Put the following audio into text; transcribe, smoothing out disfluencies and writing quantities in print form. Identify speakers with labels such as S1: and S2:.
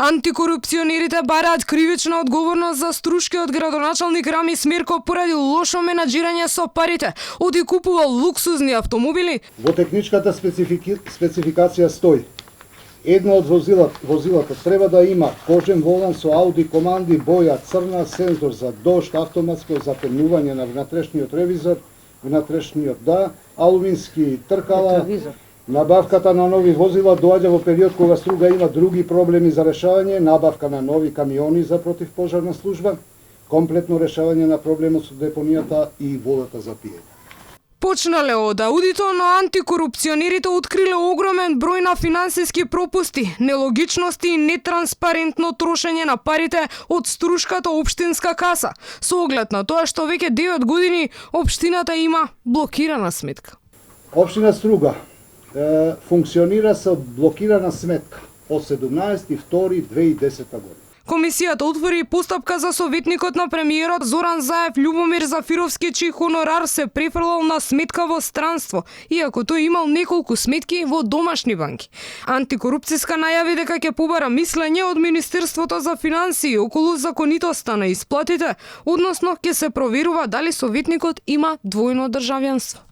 S1: Антикорупционерите бараат кривична одговорност за струшки од градоначалник Рами Смерко поради лошо менаџирање со парите, оди купувал луксузни автомобили.
S2: Во техничката спецификација стои: едно од возилата треба да има кожен волан со ауди команди, боја црна, сензор за дожд, автоматско затемнување на внатрешниот ревизор, внатрешниот алумински тркала. Набавката на нови возила доаѓа во период кога Струга има други проблеми за решавање, набавка на нови камиони за противпожарна служба, комплетно решавање на проблемот со депонијата и водата за пиење.
S1: Почнале од аудито, но антикорупционерите откриле огромен број на финансиски пропусти, нелогичности и нетранспарентно трошење на парите од струшката општинска каса, со оглед на тоа што веќе 9 години општината има блокирана сметка.
S2: Општина Струга функционира со блокирана сметка од 17.2.2010 година.
S1: Комисијата отвори постапка за советникот на премиерот Зоран Заев Љубомир Зафировски, чиј хонорар се префрлал на сметка во странство, иако тој имал неколку сметки во домашни банки. Антикорупцијска најави дека ќе побара мислење од Министерството за финансии околу законитоста на исплатите, односно ќе се проверува дали советникот има двојно државјанство.